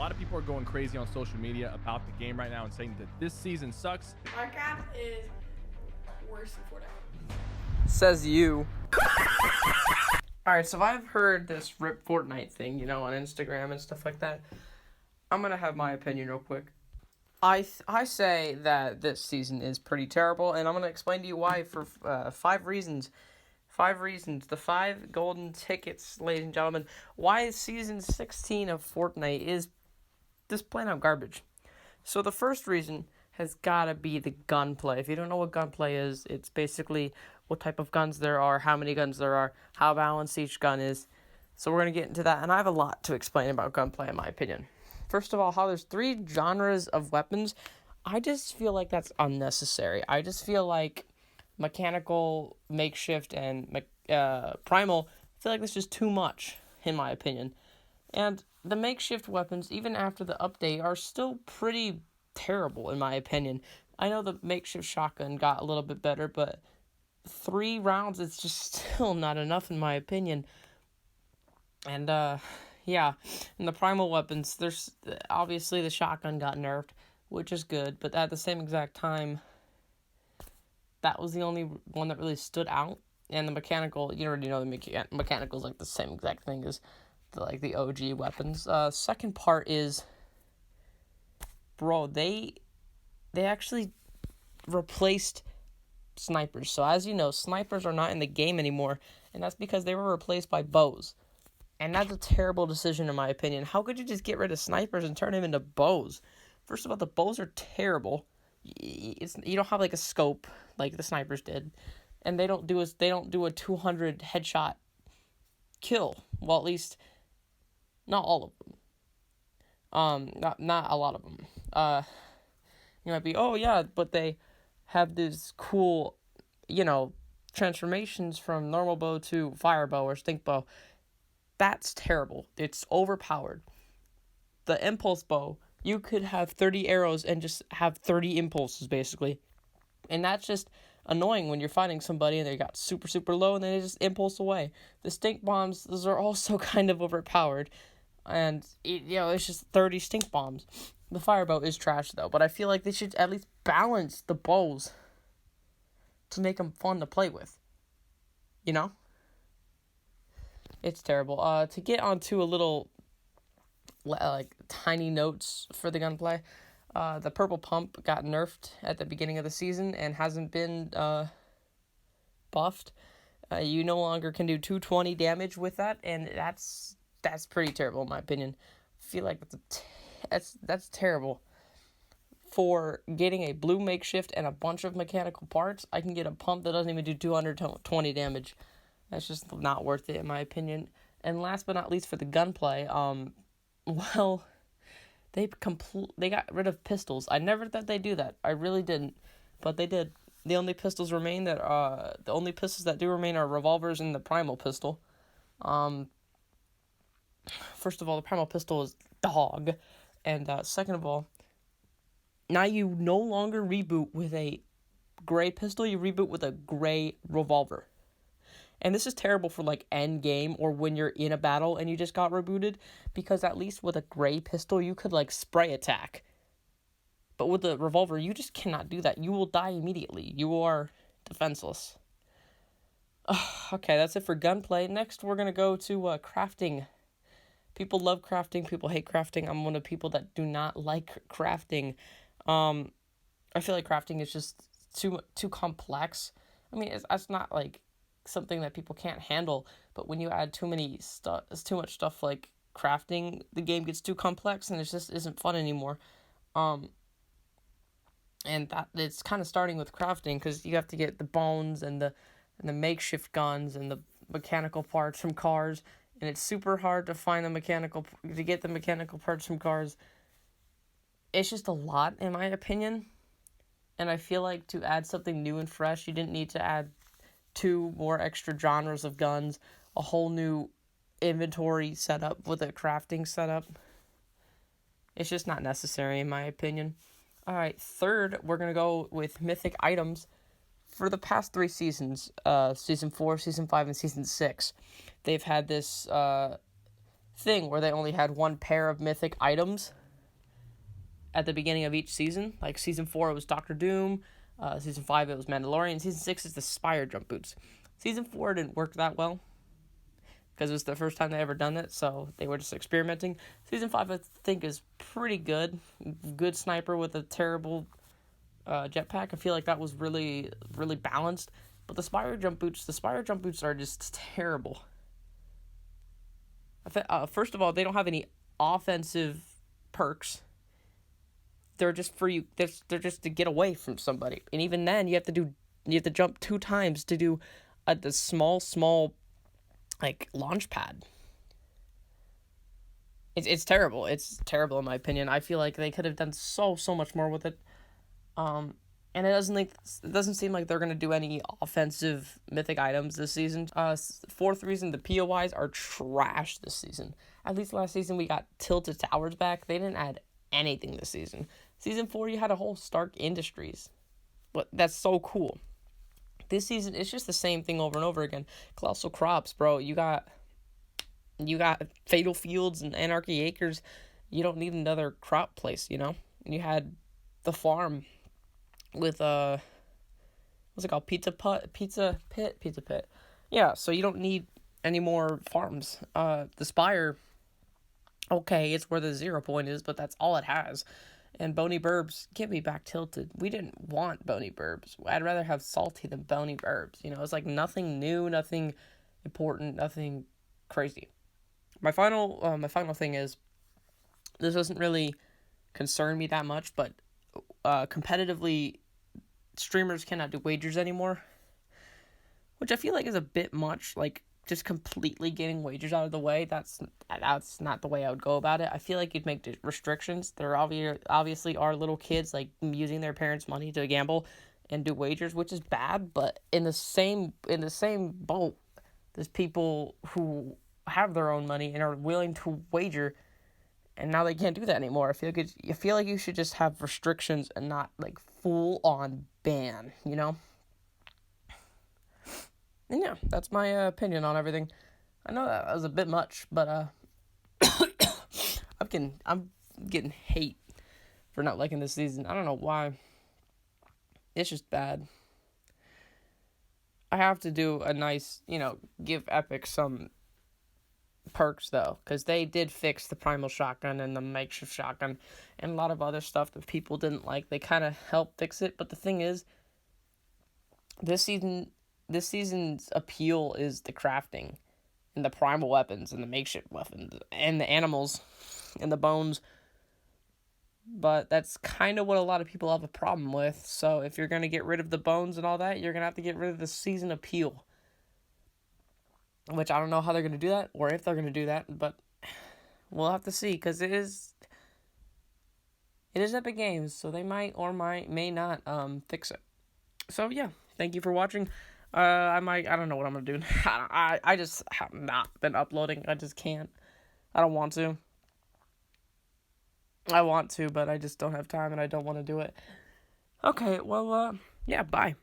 lot of people are going crazy on social media about the game right now and saying that this season sucks. Minecraft is worse than Fortnite. Says you. Alright, so I've heard this Rip Fortnite thing, on Instagram and stuff like that. I'm gonna have my opinion real quick. I say that this season is pretty terrible, and I'm gonna explain to you why for 5 reasons. 5 reasons. The 5 golden tickets, ladies and gentlemen. Why season 16 of Fortnite is just plain out garbage. So the first reason has gotta be the gunplay. If you don't know what gunplay is, it's basically what type of guns there are, how many guns there are, how balanced each gun is. So we're gonna get into that, and I have a lot to explain about gunplay in my opinion. First of all, how there's 3 genres of weapons. I just feel like that's unnecessary. I just feel like mechanical, makeshift, and primal, I feel like that's just too much, in my opinion. And the makeshift weapons, even after the update, are still pretty terrible, in my opinion. I know the makeshift shotgun got a little bit better, but 3 rounds is just still not enough, in my opinion. And, yeah, and the primal weapons, there's obviously the shotgun got nerfed, which is good, but at the same exact time, that was the only one that really stood out. And the mechanical, you already know the mechanical is like the same exact thing as the OG weapons. Second part is, bro, they actually replaced snipers. So as you know, snipers are not in the game anymore, and that's because they were replaced by bows. And that's a terrible decision in my opinion. How could you just get rid of snipers and turn them into bows? First of all, the bows are terrible. You don't have like a scope like the snipers did, and they don't do a 200 headshot kill. Well, at least not all of them. Not a lot of them. You might be, oh yeah, but they have this cool, transformations from normal bow to fire bow or stink bow. That's terrible. It's overpowered. The impulse bow, you could have 30 arrows and just have 30 impulses, basically. And that's just annoying when you're fighting somebody and they got super, super low and then they just impulse away. The stink bombs, those are also kind of overpowered. And, it's just 30 stink bombs. The fire bow is trash, though. But I feel like they should at least balance the bows to make them fun to play with. It's terrible. To get onto a little, tiny notes for the gunplay, the purple pump got nerfed at the beginning of the season and hasn't been buffed. You no longer can do 220 damage with that, and that's pretty terrible in my opinion. I feel like that's terrible. For getting a blue makeshift and a bunch of mechanical parts, I can get a pump that doesn't even do 220 damage. That's just not worth it in my opinion. And last but not least for the gunplay, they got rid of pistols. I never thought they'd do that. I really didn't, but they did. The only pistols that do remain are revolvers and the primal pistol. First of all, the primal pistol is dog, and second of all, now you no longer reboot with a gray pistol. You reboot with a gray revolver. And this is terrible for, end game or when you're in a battle and you just got rebooted. Because at least with a gray pistol, you could, spray attack. But with the revolver, you just cannot do that. You will die immediately. You are defenseless. Okay, that's it for gunplay. Next, we're going to go to crafting. People love crafting. People hate crafting. I'm one of the people that do not like crafting. I feel like crafting is just too complex. I mean, it's not, something that people can't handle, but when you add too much stuff like crafting, the game gets too complex and it just isn't fun anymore. And that it's kind of starting with crafting because you have to get the bones and the makeshift guns and the mechanical parts from cars, and it's super hard to get the mechanical parts from cars. It's just a lot in my opinion, and I feel like to add something new and fresh, you didn't need to add 2 more extra genres of guns, a whole new inventory setup with a crafting setup. It's just not necessary in my opinion. Alright, third, we're going to go with mythic items. For the past 3 seasons, Season 4, Season 5, and Season 6, they've had this thing where they only had 1 pair of mythic items. at the beginning of each season. Like season 4, it was Doctor Doom. Season 5, it was Mandalorian. Season 6 is the Spire jump boots. Season 4 didn't work that well because it was the first time they ever done it, so they were just experimenting. Season 5, I think, is pretty good. Good sniper with a terrible jetpack. I feel like that was really, really balanced. But the Spire jump boots are just terrible. First of all, they don't have any offensive perks. They're just for you. They're just to get away from somebody, and even then, you have to jump 2 times to do the small like launch pad. It's terrible. It's terrible in my opinion. I feel like they could have done so much more with it. And it doesn't seem like they're gonna do any offensive mythic items this season. Fourth reason, the POIs are trash this season. At least last season we got Tilted Towers back. They didn't add anything this season. Season 4, you had a whole Stark Industries. But that's so cool. This season, it's just the same thing over and over again. Colossal Crops, bro. You got Fatal Fields and Anarchy Acres. You don't need another crop place, you know? And you had the farm with, what's it called? Pizza Pit. Yeah, so you don't need any more farms. The Spire, okay, it's where the 0 point is, but that's all it has. And Bony Burbs, get me back Tilted. We didn't want Bony Burbs. I'd rather have Salty than Bony Burbs. You know, it's like nothing new, nothing important, nothing crazy. My final thing is, this doesn't really concern me that much, but competitively, streamers cannot do wagers anymore, which I feel like is a bit much. Like, just completely getting wagers out of the way, that's not the way I would go about it. I feel like you'd make restrictions. There obviously are little kids like using their parents' money to gamble and do wagers, which is bad. But in the same boat, there's people who have their own money and are willing to wager, and now they can't do that anymore. I feel like you should just have restrictions and not like full on ban. You know. And yeah, that's my opinion on everything. I know that was a bit much, but I'm getting hate for not liking this season. I don't know why. It's just bad. I have to do a nice, give Epic some perks though, because they did fix the primal shotgun and the makeshift shotgun and a lot of other stuff that people didn't like. They kind of helped fix it, but the thing is, this season's appeal is the crafting and the primal weapons and the makeshift weapons and the animals and the bones. But that's kind of what a lot of people have a problem with. So if you're going to get rid of the bones and all that, you're going to have to get rid of the season appeal. Which I don't know how they're going to do that or if they're going to do that, but we'll have to see, because it is Epic Games, so they might or may not fix it. So yeah, thank you for watching. I don't know what I'm gonna do. I just have not been uploading. I just can't. I don't want to. I want to, but I just don't have time and I don't want to do it. Okay, well, yeah, bye.